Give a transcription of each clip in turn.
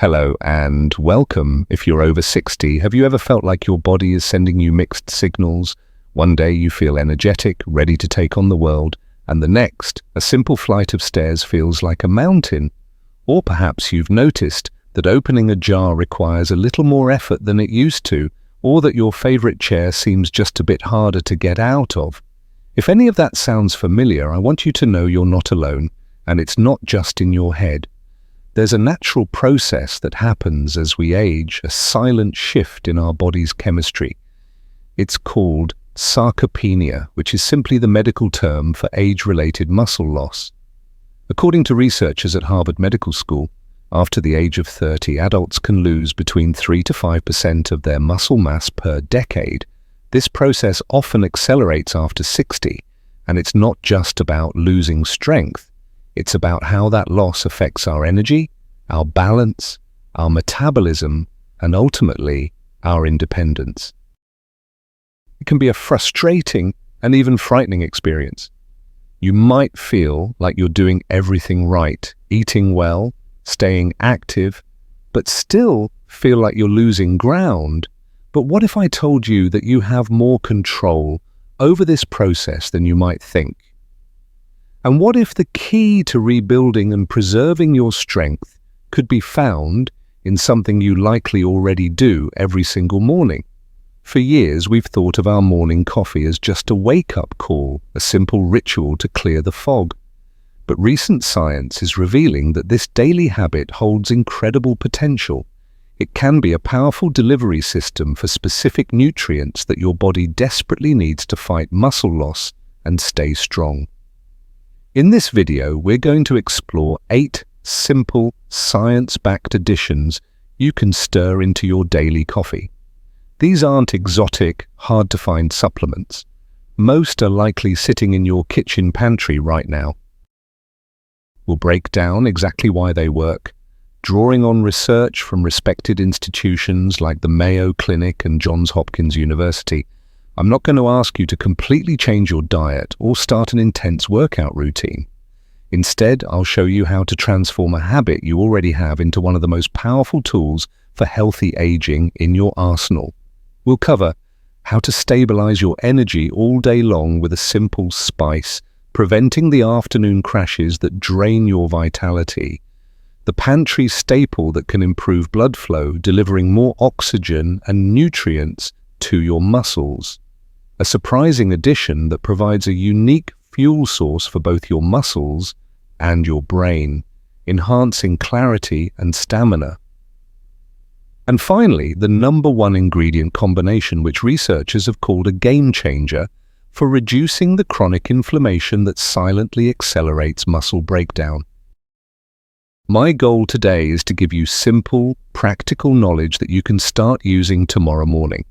Hello and welcome. If you're over 60, have you ever felt like your body is sending you mixed signals? One day you feel energetic, ready to take on the world, and the next, a simple flight of stairs feels like a mountain. Or perhaps you've noticed that opening a jar requires a little more effort than it used to, or that your favorite chair seems just a bit harder to get out of. If any of that sounds familiar, I want you to know you're not alone, and it's not just in your head. There's a natural process that happens as we age, a silent shift in our body's chemistry. It's called sarcopenia, which is simply the medical term for age-related muscle loss. According to researchers at Harvard Medical School, after the age of 30, adults can lose between 3 to 5% of their muscle mass per decade. This process often accelerates after 60, and it's not just about losing strength. It's about how that loss affects our energy, our balance, our metabolism, and ultimately, our independence. It can be a frustrating and even frightening experience. You might feel like you're doing everything right, eating well, staying active, but still feel like you're losing ground. But what if I told you that you have more control over this process than you might think? And what if the key to rebuilding and preserving your strength could be found in something you likely already do every single morning? For years, we've thought of our morning coffee as just a wake-up call, a simple ritual to clear the fog. But recent science is revealing that this daily habit holds incredible potential. It can be a powerful delivery system for specific nutrients that your body desperately needs to fight muscle loss and stay strong. In this video, we're going to explore 8 simple, science-backed additions you can stir into your daily coffee. These aren't exotic, hard-to-find supplements. Most are likely sitting in your kitchen pantry right now. We'll break down exactly why they work, drawing on research from respected institutions like the Mayo Clinic and Johns Hopkins University. I'm not going to ask you to completely change your diet or start an intense workout routine. Instead, I'll show you how to transform a habit you already have into one of the most powerful tools for healthy aging in your arsenal. We'll cover how to stabilize your energy all day long with a simple spice, preventing the afternoon crashes that drain your vitality, the pantry staple that can improve blood flow, delivering more oxygen and nutrients to your muscles, a surprising addition that provides a unique fuel source for both your muscles and your brain, enhancing clarity and stamina. And finally, the #1 ingredient combination which researchers have called a game changer for reducing the chronic inflammation that silently accelerates muscle breakdown. My goal today is to give you simple, practical knowledge that you can start using tomorrow morning.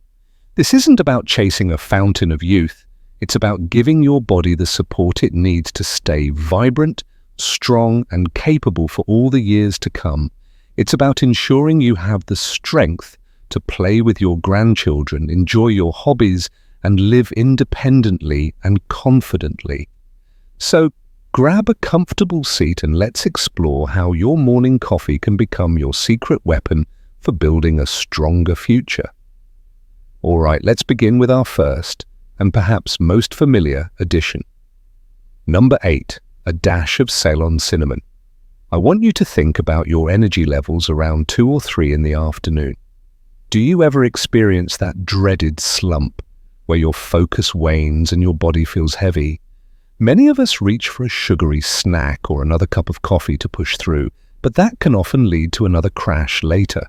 This isn't about chasing a fountain of youth. It's about giving your body the support it needs to stay vibrant, strong, and capable for all the years to come. It's about ensuring you have the strength to play with your grandchildren, enjoy your hobbies, and live independently and confidently. So, grab a comfortable seat and let's explore how your morning coffee can become your secret weapon for building a stronger future. All right, let's begin with our first, and perhaps most familiar, addition. Number 8, a dash of Ceylon cinnamon. I want you to think about your energy levels around 2 or 3 in the afternoon. Do you ever experience that dreaded slump, where your focus wanes and your body feels heavy? Many of us reach for a sugary snack or another cup of coffee to push through, but that can often lead to another crash later.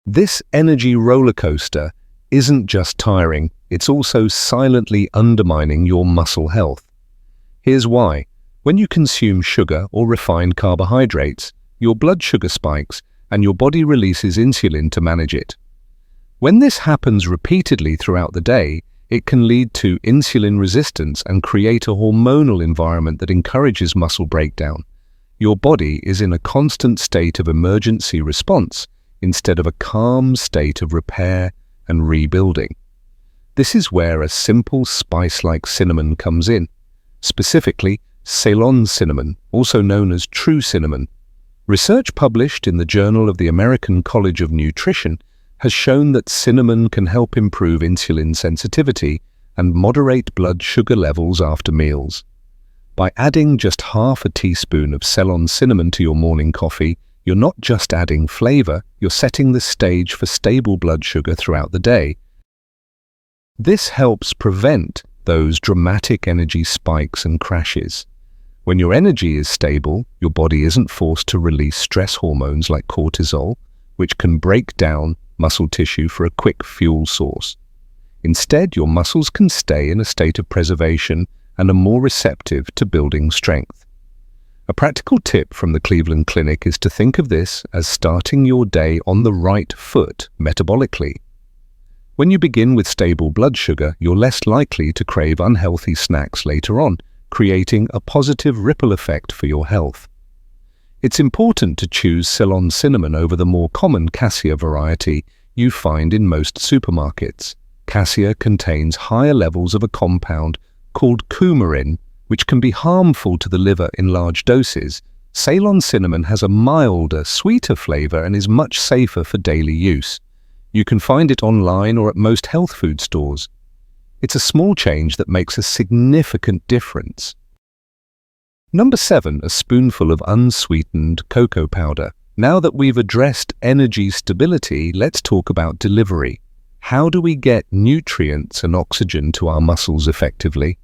This energy roller coaster isn't just tiring, it's also silently undermining your muscle health. Here's why. When you consume sugar or refined carbohydrates, your blood sugar spikes and your body releases insulin to manage it. When this happens repeatedly throughout the day, it can lead to insulin resistance and create a hormonal environment that encourages muscle breakdown. Your body is in a constant state of emergency response instead of a calm state of repair and rebuilding. This is where a simple spice like cinnamon comes in, specifically Ceylon cinnamon, also known as true cinnamon. Research published in the Journal of the American College of Nutrition has shown that cinnamon can help improve insulin sensitivity and moderate blood sugar levels after meals. By adding just half a teaspoon of Ceylon cinnamon to your morning coffee, you're not just adding flavor, you're setting the stage for stable blood sugar throughout the day. This helps prevent those dramatic energy spikes and crashes. When your energy is stable, your body isn't forced to release stress hormones like cortisol, which can break down muscle tissue for a quick fuel source. Instead, your muscles can stay in a state of preservation and are more receptive to building strength. A practical tip from the Cleveland Clinic is to think of this as starting your day on the right foot metabolically. When you begin with stable blood sugar, you're less likely to crave unhealthy snacks later on, creating a positive ripple effect for your health. It's important to choose Ceylon cinnamon over the more common cassia variety you find in most supermarkets. Cassia contains higher levels of a compound called coumarin, which can be harmful to the liver in large doses. Ceylon cinnamon has a milder, sweeter flavor and is much safer for daily use. You can find it online or at most health food stores. It's a small change that makes a significant difference. Number 7, a spoonful of unsweetened cocoa powder. Now that we've addressed energy stability, let's talk about delivery. How do we get nutrients and oxygen to our muscles effectively?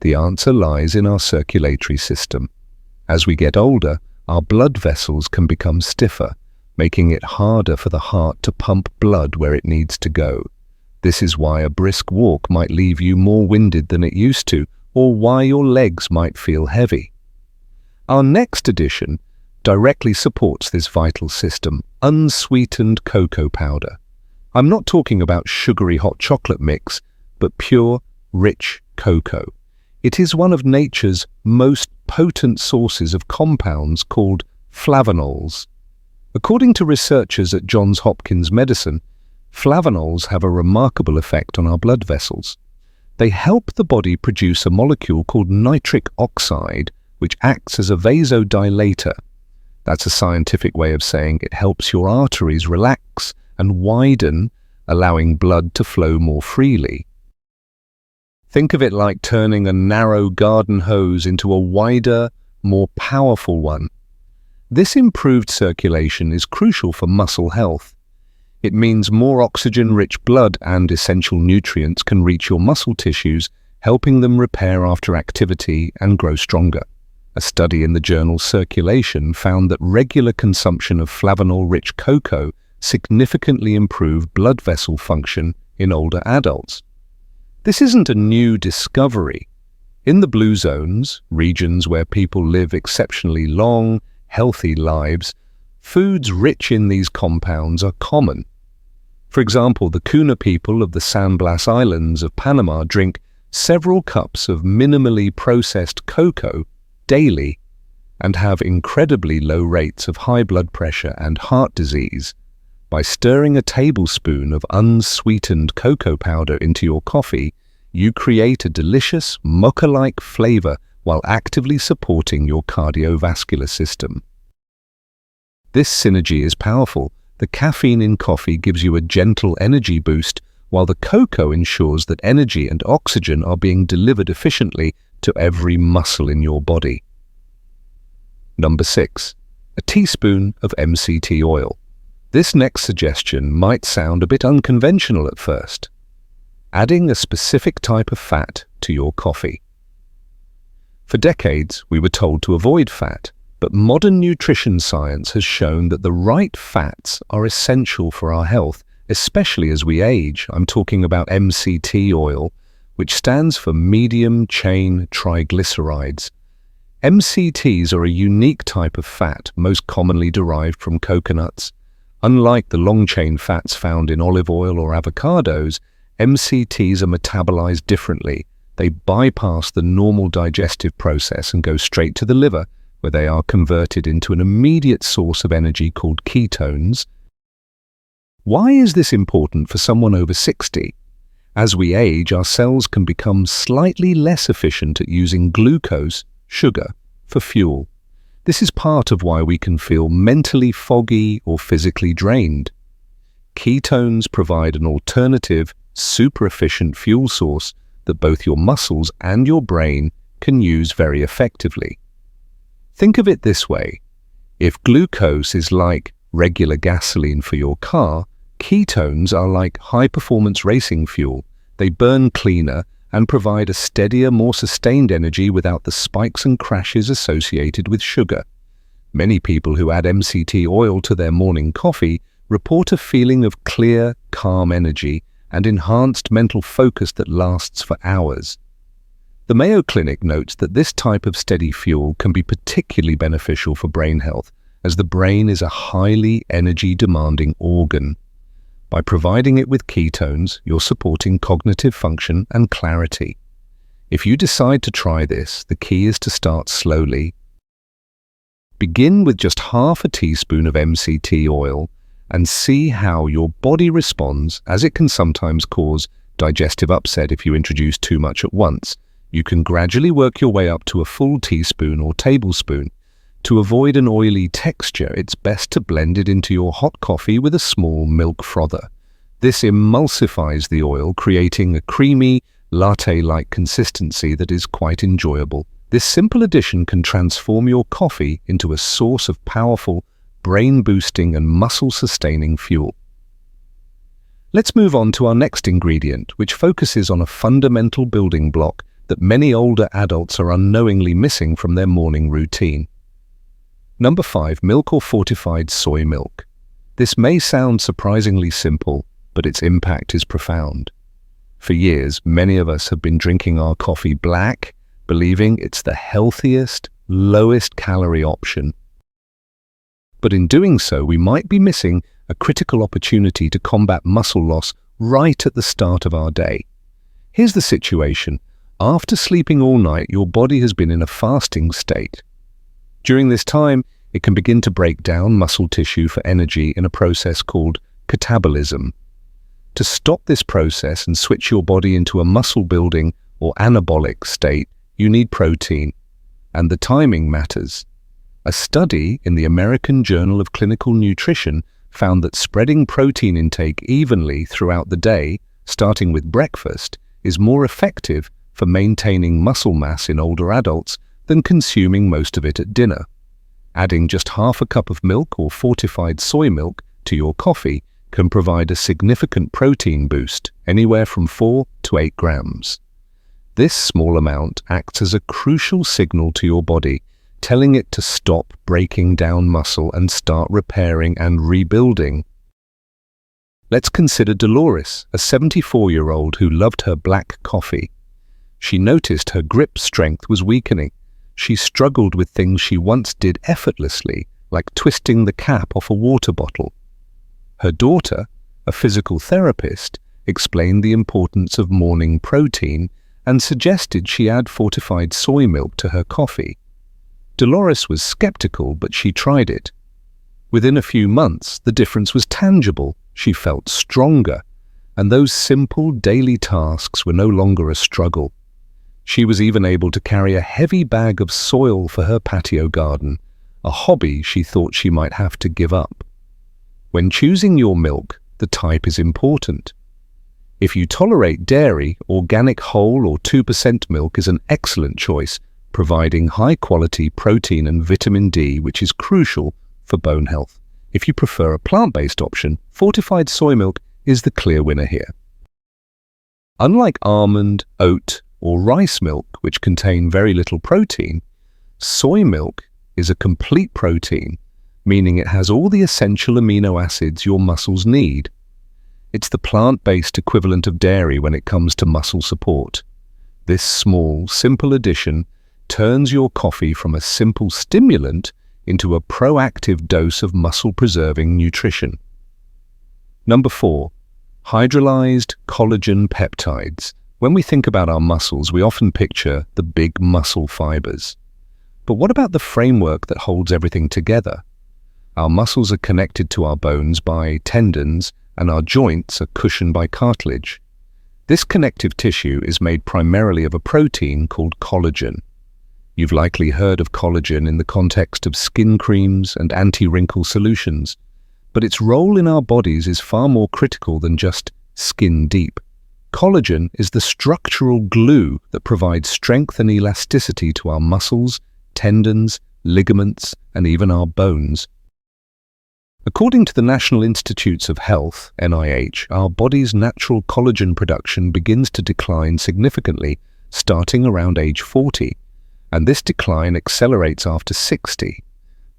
The answer lies in our circulatory system. As we get older, our blood vessels can become stiffer, making it harder for the heart to pump blood where it needs to go. This is why a brisk walk might leave you more winded than it used to, or why your legs might feel heavy. Our next addition directly supports this vital system: unsweetened cocoa powder. I'm not talking about sugary hot chocolate mix, but pure, rich cocoa. It is one of nature's most potent sources of compounds called flavanols. According to researchers at Johns Hopkins Medicine, flavanols have a remarkable effect on our blood vessels. They help the body produce a molecule called nitric oxide, which acts as a vasodilator. That's a scientific way of saying it helps your arteries relax and widen, allowing blood to flow more freely. Think of it like turning a narrow garden hose into a wider, more powerful one. This improved circulation is crucial for muscle health. It means more oxygen-rich blood and essential nutrients can reach your muscle tissues, helping them repair after activity and grow stronger. A study in the journal Circulation found that regular consumption of flavanol-rich cocoa significantly improved blood vessel function in older adults. This isn't a new discovery. In the blue zones, regions where people live exceptionally long, healthy lives, foods rich in these compounds are common. For example, the Kuna people of the San Blas Islands of Panama drink several cups of minimally processed cocoa daily and have incredibly low rates of high blood pressure and heart disease. By stirring a tablespoon of unsweetened cocoa powder into your coffee, you create a delicious, mocha-like flavor while actively supporting your cardiovascular system. This synergy is powerful. The caffeine in coffee gives you a gentle energy boost, while the cocoa ensures that energy and oxygen are being delivered efficiently to every muscle in your body. Number 6, a teaspoon of MCT oil. This next suggestion might sound a bit unconventional at first. Adding a specific type of fat to your coffee. For decades, we were told to avoid fat, but modern nutrition science has shown that the right fats are essential for our health, especially as we age. I'm talking about MCT oil, which stands for medium-chain triglycerides. MCTs are a unique type of fat, most commonly derived from coconuts. Unlike the long-chain fats found in olive oil or avocados, MCTs are metabolized differently. They bypass the normal digestive process and go straight to the liver, where they are converted into an immediate source of energy called ketones. Why is this important for someone over 60? As we age, our cells can become slightly less efficient at using glucose, sugar, for fuel. This is part of why we can feel mentally foggy or physically drained. Ketones provide an alternative, super efficient fuel source that both your muscles and your brain can use very effectively. Think of it this way. If glucose is like regular gasoline for your car, ketones are like high-performance racing fuel. They burn cleaner and provide a steadier, more sustained energy without the spikes and crashes associated with sugar. Many people who add MCT oil to their morning coffee report a feeling of clear, calm energy and enhanced mental focus that lasts for hours. The Mayo Clinic notes that this type of steady fuel can be particularly beneficial for brain health, as the brain is a highly energy-demanding organ. By providing it with ketones, you're supporting cognitive function and clarity. If you decide to try this, the key is to start slowly. Begin with just half a teaspoon of MCT oil and see how your body responds, as it can sometimes cause digestive upset if you introduce too much at once. You can gradually work your way up to a full teaspoon or tablespoon. To avoid an oily texture, it's best to blend it into your hot coffee with a small milk frother. This emulsifies the oil, creating a creamy, latte-like consistency that is quite enjoyable. This simple addition can transform your coffee into a source of powerful, brain-boosting and muscle-sustaining fuel. Let's move on to our next ingredient, which focuses on a fundamental building block that many older adults are unknowingly missing from their morning routine. Number 5, milk or fortified soy milk. This may sound surprisingly simple, but its impact is profound. For years, many of us have been drinking our coffee black, believing it's the healthiest, lowest calorie option. But in doing so, we might be missing a critical opportunity to combat muscle loss right at the start of our day. Here's the situation. After sleeping all night, your body has been in a fasting state. During this time, it can begin to break down muscle tissue for energy in a process called catabolism. To stop this process and switch your body into a muscle-building or anabolic state, you need protein, and the timing matters. A study in the American Journal of Clinical Nutrition found that spreading protein intake evenly throughout the day, starting with breakfast, is more effective for maintaining muscle mass in older adults than consuming most of it at dinner. Adding just half a cup of milk or fortified soy milk to your coffee can provide a significant protein boost, anywhere from 4 to 8 grams. This small amount acts as a crucial signal to your body, telling it to stop breaking down muscle and start repairing and rebuilding. Let's consider Dolores, a 74-year-old who loved her black coffee. She noticed her grip strength was weakening. She struggled with things she once did effortlessly, like twisting the cap off a water bottle. Her daughter, a physical therapist, explained the importance of morning protein and suggested she add fortified soy milk to her coffee. Dolores was skeptical, but she tried it. Within a few months, the difference was tangible. She felt stronger, and those simple daily tasks were no longer a struggle. She was even able to carry a heavy bag of soil for her patio garden, a hobby she thought she might have to give up. When choosing your milk, the type is important. If you tolerate dairy, organic whole or 2% milk is an excellent choice, providing high-quality protein and vitamin D, which is crucial for bone health. If you prefer a plant-based option, fortified soy milk is the clear winner here. Unlike almond, oat, or rice milk, which contain very little protein, soy milk is a complete protein, meaning it has all the essential amino acids your muscles need. It's the plant-based equivalent of dairy when it comes to muscle support. This small, simple addition turns your coffee from a simple stimulant into a proactive dose of muscle-preserving nutrition. Number 4. Hydrolyzed collagen peptides. When we think about our muscles, we often picture the big muscle fibers. But what about the framework that holds everything together? Our muscles are connected to our bones by tendons, and our joints are cushioned by cartilage. This connective tissue is made primarily of a protein called collagen. You've likely heard of collagen in the context of skin creams and anti-wrinkle solutions, but its role in our bodies is far more critical than just skin deep. Collagen is the structural glue that provides strength and elasticity to our muscles, tendons, ligaments, and even our bones. According to the National Institutes of Health, NIH, our body's natural collagen production begins to decline significantly, starting around age 40, and this decline accelerates after 60.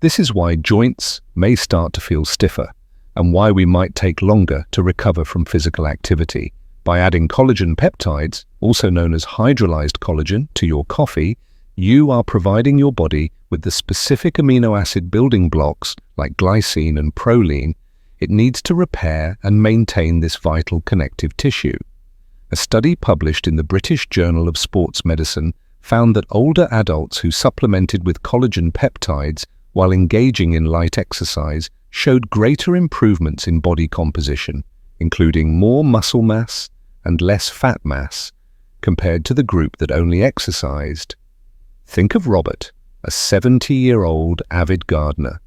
This is why joints may start to feel stiffer, and why we might take longer to recover from physical activity. By adding collagen peptides, also known as hydrolyzed collagen, to your coffee, you are providing your body with the specific amino acid building blocks like glycine and proline it needs to repair and maintain this vital connective tissue. A study published in the British Journal of Sports Medicine found that older adults who supplemented with collagen peptides while engaging in light exercise showed greater improvements in body composition, including more muscle mass and less fat mass, compared to the group that only exercised. Think of Robert, a 70-year-old avid gardener.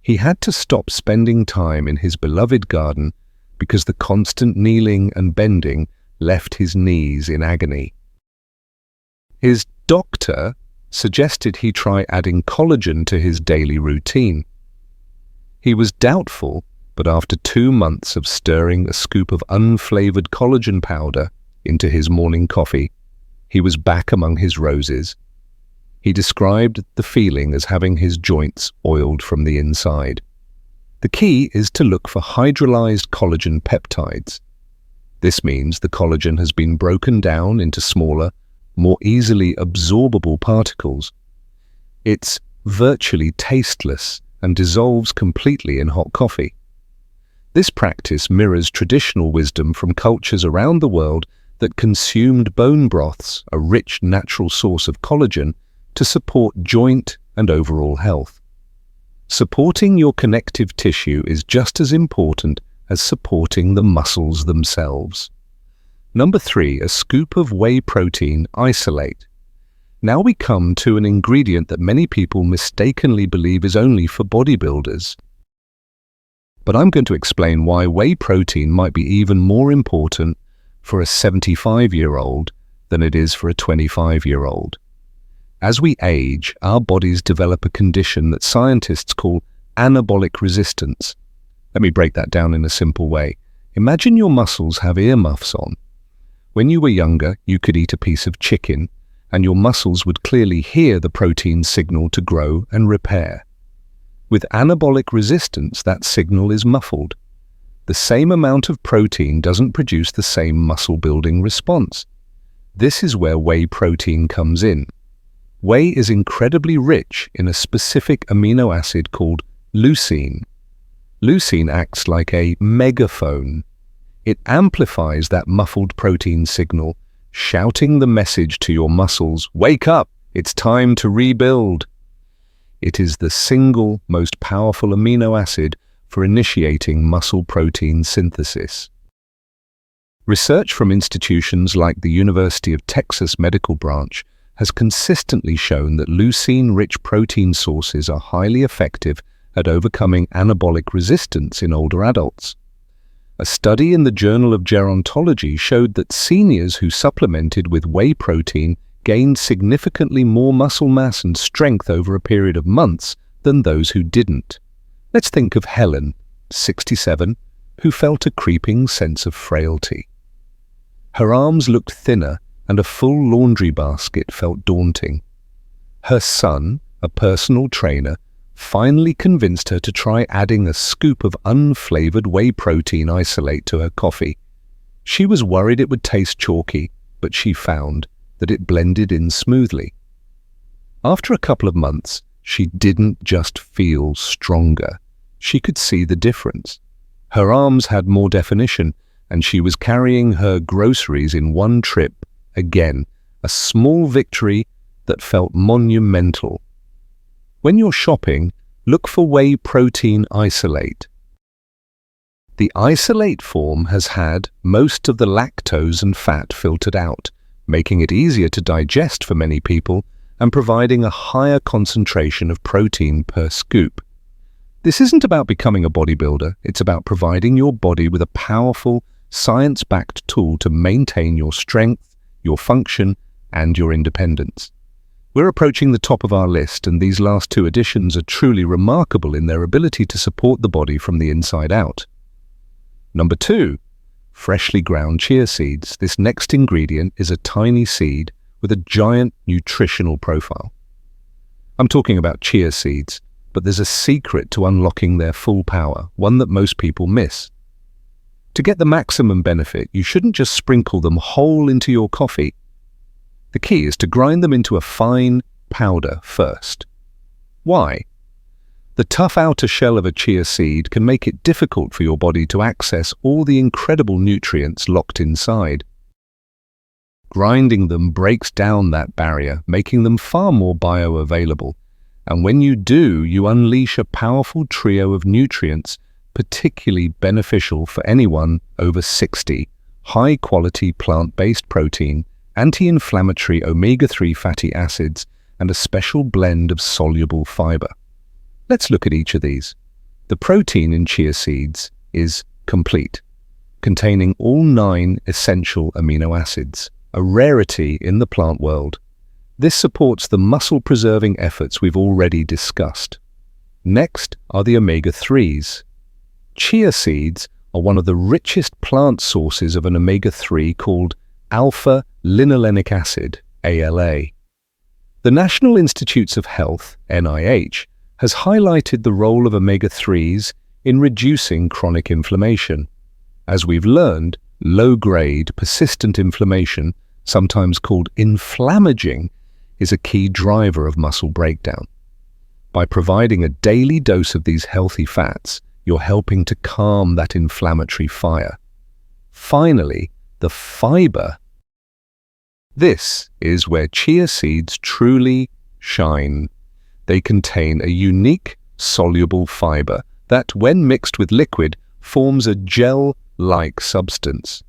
He had to stop spending time in his beloved garden because the constant kneeling and bending left his knees in agony. His doctor suggested he try adding collagen to his daily routine. He was doubtful, but after 2 months of stirring a scoop of unflavored collagen powder into his morning coffee, he was back among his roses. He described the feeling as having his joints oiled from the inside. The key is to look for hydrolyzed collagen peptides. This means the collagen has been broken down into smaller, more easily absorbable particles. It's virtually tasteless and dissolves completely in hot coffee. This practice mirrors traditional wisdom from cultures around the world that consumed bone broths, a rich natural source of collagen, to support joint and overall health. Supporting your connective tissue is just as important as supporting the muscles themselves. Number 3, a scoop of whey protein isolate. Now we come to an ingredient that many people mistakenly believe is only for bodybuilders. But I'm going to explain why whey protein might be even more important for a 75-year-old than it is for a 25-year-old. As we age, our bodies develop a condition that scientists call anabolic resistance. Let me break that down in a simple way. Imagine your muscles have earmuffs on. When you were younger, you could eat a piece of chicken, and your muscles would clearly hear the protein signal to grow and repair. With anabolic resistance, that signal is muffled. The same amount of protein doesn't produce the same muscle-building response. This is where whey protein comes in. Whey is incredibly rich in a specific amino acid called leucine. Leucine acts like a megaphone. It amplifies that muffled protein signal, shouting the message to your muscles, "Wake up! It's time to rebuild!" It is the single most powerful amino acid for initiating muscle protein synthesis. Research from institutions like the University of Texas Medical Branch has consistently shown that leucine-rich protein sources are highly effective at overcoming anabolic resistance in older adults. A study in the Journal of Gerontology showed that seniors who supplemented with whey protein gained significantly more muscle mass and strength over a period of months than those who didn't. Let's think of Helen, 67, who felt a creeping sense of frailty. Her arms looked thinner and a full laundry basket felt daunting. Her son, a personal trainer, finally convinced her to try adding a scoop of unflavored whey protein isolate to her coffee. She was worried it would taste chalky, but she found that it blended in smoothly. After a couple of months, she didn't just feel stronger. She could see the difference. Her arms had more definition, and she was carrying her groceries in one trip. Again, a small victory that felt monumental. When you're shopping, look for whey protein isolate. The isolate form has had most of the lactose and fat filtered out, making it easier to digest for many people and providing a higher concentration of protein per scoop. This isn't about becoming a bodybuilder, it's about providing your body with a powerful, science-backed tool to maintain your strength, your function, and your independence. We're approaching the top of our list, and these last two additions are truly remarkable in their ability to support the body from the inside out. Number 2, freshly ground chia seeds. This next ingredient is a tiny seed with a giant nutritional profile. I'm talking about chia seeds, but there's a secret to unlocking their full power, one that most people miss. To get the maximum benefit, you shouldn't just sprinkle them whole into your coffee. The key is to grind them into a fine powder first. Why? The tough outer shell of a chia seed can make it difficult for your body to access all the incredible nutrients locked inside. Grinding them breaks down that barrier, making them far more bioavailable. And when you do, you unleash a powerful trio of nutrients particularly beneficial for anyone over 60, high-quality plant-based protein, anti-inflammatory omega-3 fatty acids, and a special blend of soluble fiber. Let's look at each of these. The protein in chia seeds is complete, containing all 9 essential amino acids, a rarity in the plant world. This supports the muscle-preserving efforts we've already discussed. Next are the omega-3s. Chia seeds are one of the richest plant sources of an omega-3 called alpha-linolenic acid, ALA. The National Institutes of Health, NIH, has highlighted the role of omega-3s in reducing chronic inflammation. As we've learned, low-grade, persistent inflammation, sometimes called inflammaging, is a key driver of muscle breakdown. By providing a daily dose of these healthy fats, you're helping to calm that inflammatory fire. Finally, the fiber. This is where chia seeds truly shine. They contain a unique, soluble fiber that, when mixed with liquid, forms a gel-like substance.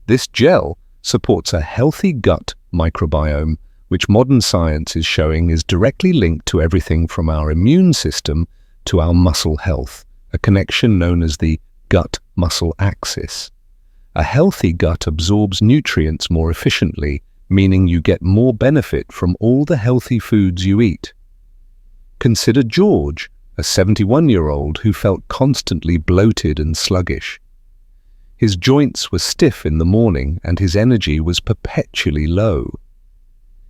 This gel supports a healthy gut microbiome, which modern science is showing is directly linked to everything from our immune system to our muscle health, a connection known as the gut-muscle axis. A healthy gut absorbs nutrients more efficiently, meaning you get more benefit from all the healthy foods you eat. Consider George, a 71-year-old who felt constantly bloated and sluggish. His joints were stiff in the morning and his energy was perpetually low.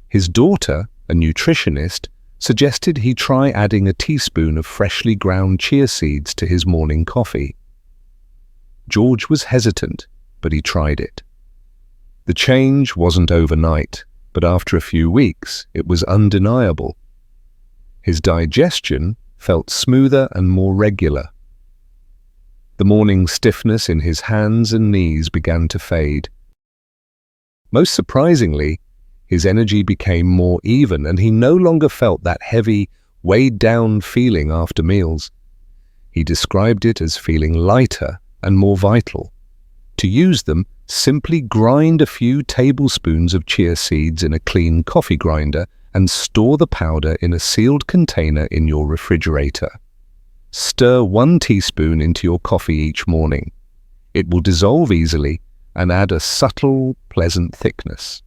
His daughter, a nutritionist, suggested he try adding a teaspoon of freshly ground chia seeds to his morning coffee. George was hesitant, but he tried it. The change wasn't overnight, but after a few weeks, it was undeniable. His digestion felt smoother and more regular. The morning stiffness in his hands and knees began to fade. Most surprisingly, his energy became more even and he no longer felt that heavy, weighed-down feeling after meals. He described it as feeling lighter and more vital. To use them, simply grind a few tablespoons of chia seeds in a clean coffee grinder and store the powder in a sealed container in your refrigerator. Stir 1 teaspoon into your coffee each morning. It will dissolve easily and add a subtle, pleasant thickness.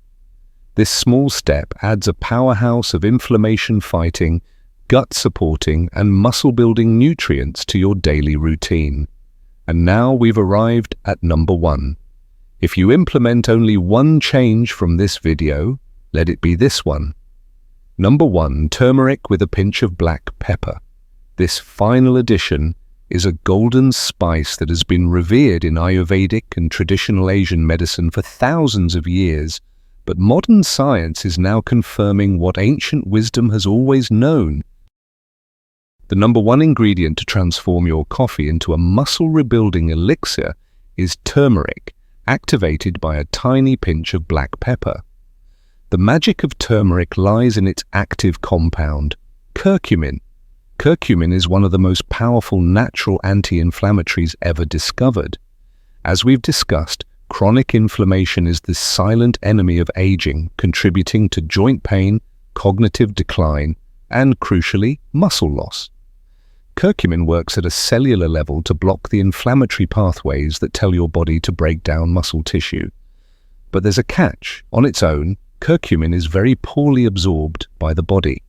This small step adds a powerhouse of inflammation-fighting, gut-supporting, and muscle-building nutrients to your daily routine. And now we've arrived at number 1. If you implement only one change from this video, let it be this one. Number 1, turmeric with a pinch of black pepper. This final addition is a golden spice that has been revered in Ayurvedic and traditional Asian medicine for thousands of years, but modern science is now confirming what ancient wisdom has always known. The number 1 ingredient to transform your coffee into a muscle-rebuilding elixir is turmeric, activated by a tiny pinch of black pepper. The magic of turmeric lies in its active compound, curcumin. Curcumin is one of the most powerful natural anti-inflammatories ever discovered. As we've discussed, chronic inflammation is the silent enemy of aging, contributing to joint pain, cognitive decline, and, crucially, muscle loss. Curcumin works at a cellular level to block the inflammatory pathways that tell your body to break down muscle tissue. But there's a catch. On its own, curcumin is very poorly absorbed by the body.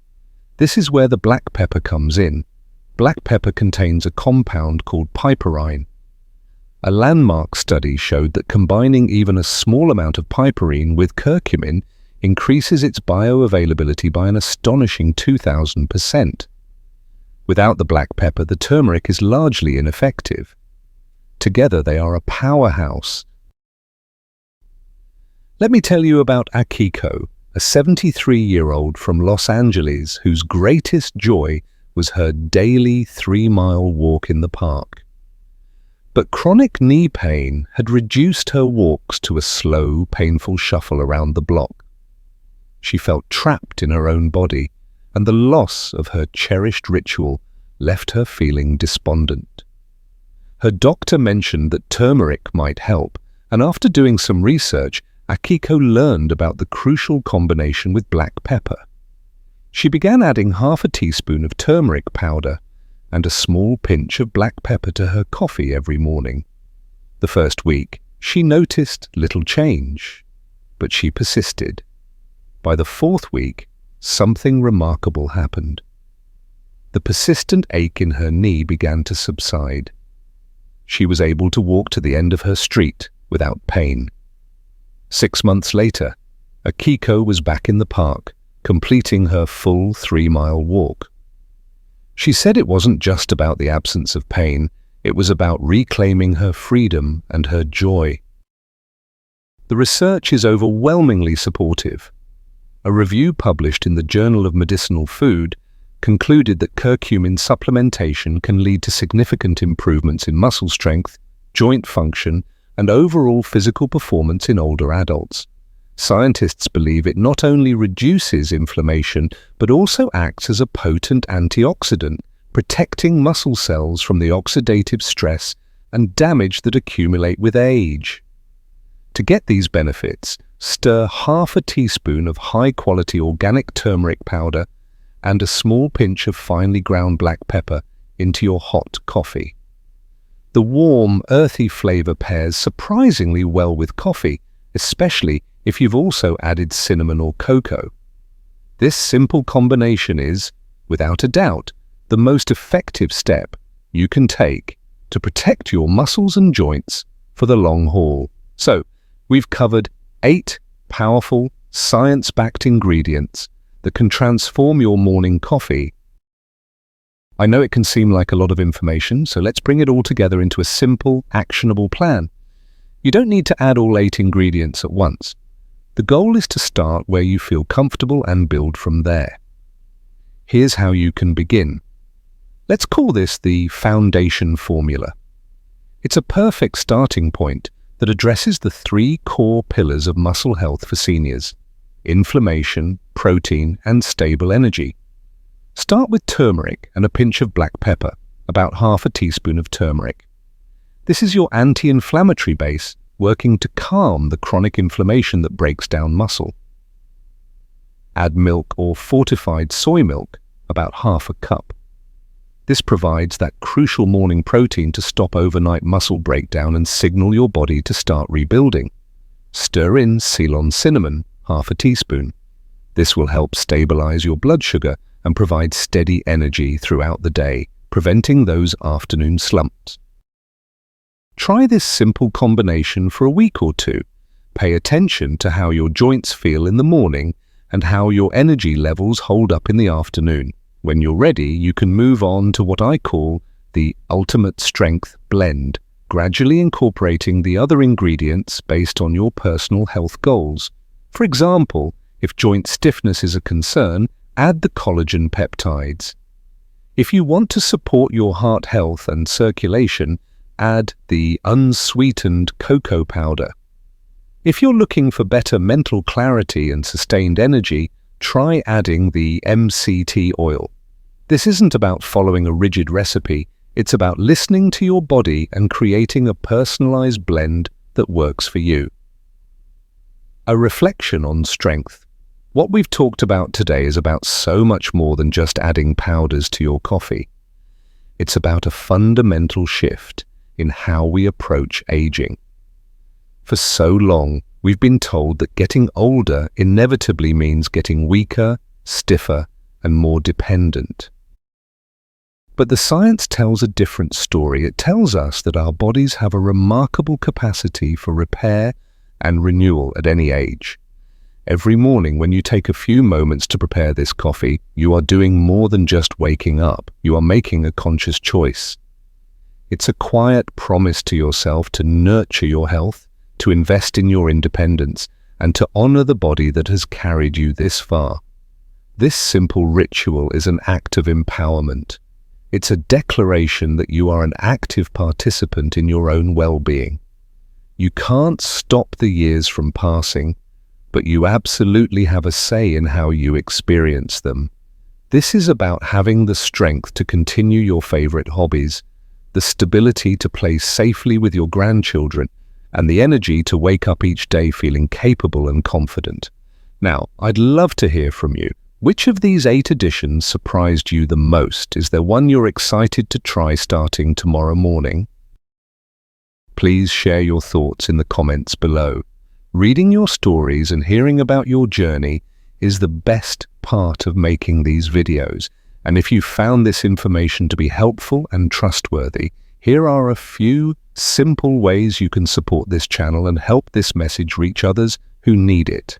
This is where the black pepper comes in. Black pepper contains a compound called piperine. A landmark study showed that combining even a small amount of piperine with curcumin increases its bioavailability by an astonishing 2,000%. Without the black pepper, the turmeric is largely ineffective. Together, they are a powerhouse. Let me tell you about Akiko, a 73-year-old from Los Angeles whose greatest joy was her daily 3-mile walk in the park. But chronic knee pain had reduced her walks to a slow, painful shuffle around the block. She felt trapped in her own body, and the loss of her cherished ritual left her feeling despondent. Her doctor mentioned that turmeric might help, and after doing some research, Akiko learned about the crucial combination with black pepper. She began adding half a teaspoon of turmeric powder and a small pinch of black pepper to her coffee every morning. The first week, she noticed little change, but she persisted. By the fourth week, something remarkable happened. The persistent ache in her knee began to subside. She was able to walk to the end of her street without pain. 6 months later, Akiko was back in the park, completing her full 3-mile walk. She said it wasn't just about the absence of pain, it was about reclaiming her freedom and her joy. The research is overwhelmingly supportive. A review published in the Journal of Medicinal Food concluded that curcumin supplementation can lead to significant improvements in muscle strength, joint function, and overall physical performance in older adults. Scientists believe it not only reduces inflammation, but also acts as a potent antioxidant, protecting muscle cells from the oxidative stress and damage that accumulate with age. To get these benefits, stir half a teaspoon of high-quality organic turmeric powder and a small pinch of finely ground black pepper into your hot coffee. The warm, earthy flavor pairs surprisingly well with coffee, especially if you've also added cinnamon or cocoa. This simple combination is, without a doubt, the most effective step you can take to protect your muscles and joints for the long haul. So, we've covered 8 powerful, science-backed ingredients that can transform your morning coffee. I know it can seem like a lot of information, so let's bring it all together into a simple, actionable plan. You don't need to add all 8 ingredients at once. The goal is to start where you feel comfortable and build from there. Here's how you can begin. Let's call this the foundation formula. It's a perfect starting point that addresses the 3 core pillars of muscle health for seniors: inflammation, protein, and stable energy. Start with turmeric and a pinch of black pepper, about half a teaspoon of turmeric. This is your anti-inflammatory base, working to calm the chronic inflammation that breaks down muscle. Add milk or fortified soy milk, about half a cup. This provides that crucial morning protein to stop overnight muscle breakdown and signal your body to start rebuilding. Stir in Ceylon cinnamon, half a teaspoon. This will help stabilize your blood sugar and provide steady energy throughout the day, preventing those afternoon slumps. Try this simple combination for a week or 2. Pay attention to how your joints feel in the morning and how your energy levels hold up in the afternoon. When you're ready, you can move on to what I call the ultimate strength blend, gradually incorporating the other ingredients based on your personal health goals. For example, if joint stiffness is a concern, add the collagen peptides. If you want to support your heart health and circulation, add the unsweetened cocoa powder. If you're looking for better mental clarity and sustained energy, try adding the MCT oil. This isn't about following a rigid recipe, it's about listening to your body and creating a personalized blend that works for you. A reflection on strength. What we've talked about today is about so much more than just adding powders to your coffee. It's about a fundamental shift in how we approach aging. For so long, we've been told that getting older inevitably means getting weaker, stiffer, and more dependent. But the science tells a different story. It tells us that our bodies have a remarkable capacity for repair and renewal at any age. Every morning when you take a few moments to prepare this coffee, you are doing more than just waking up. You are making a conscious choice. It's a quiet promise to yourself to nurture your health, to invest in your independence, and to honor the body that has carried you this far. This simple ritual is an act of empowerment. It's a declaration that you are an active participant in your own well-being. You can't stop the years from passing, but you absolutely have a say in how you experience them. This is about having the strength to continue your favorite hobbies, the stability to play safely with your grandchildren, and the energy to wake up each day feeling capable and confident. Now, I'd love to hear from you. Which of these 8 additions surprised you the most? Is there one you're excited to try starting tomorrow morning? Please share your thoughts in the comments below. Reading your stories and hearing about your journey is the best part of making these videos. And if you found this information to be helpful and trustworthy, here are a few simple ways you can support this channel and help this message reach others who need it.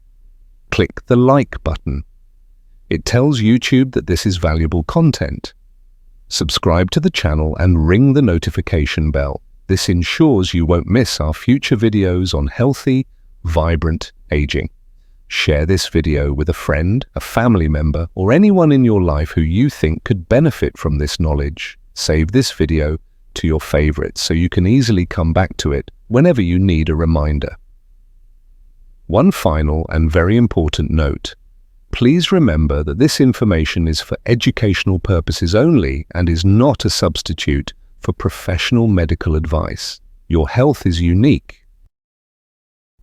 Click the like button. It tells YouTube that this is valuable content. Subscribe to the channel and ring the notification bell. This ensures you won't miss our future videos on healthy, vibrant aging. Share this video with a friend, a family member, or anyone in your life who you think could benefit from this knowledge. Save this video to your favorites so you can easily come back to it whenever you need a reminder. One final and very important note. Please remember that this information is for educational purposes only and is not a substitute for professional medical advice. Your health is unique.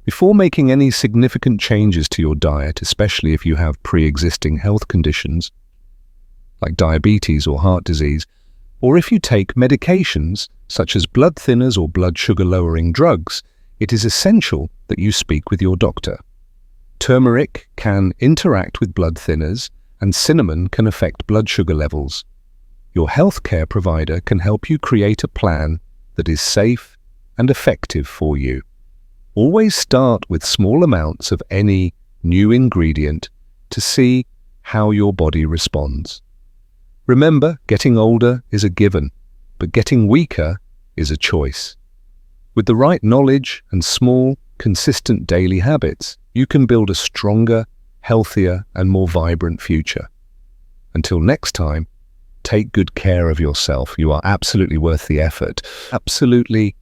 Before making any significant changes to your diet, especially if you have pre-existing health conditions like diabetes or heart disease, or if you take medications such as blood thinners or blood sugar lowering drugs, it is essential that you speak with your doctor. Turmeric can interact with blood thinners, and cinnamon can affect blood sugar levels. Your healthcare provider can help you create a plan that is safe and effective for you. Always start with small amounts of any new ingredient to see how your body responds. Remember, getting older is a given, but getting weaker is a choice. With the right knowledge and small, consistent daily habits, you can build a stronger, healthier, and more vibrant future. Until next time, take good care of yourself. You are absolutely worth the effort. Absolutely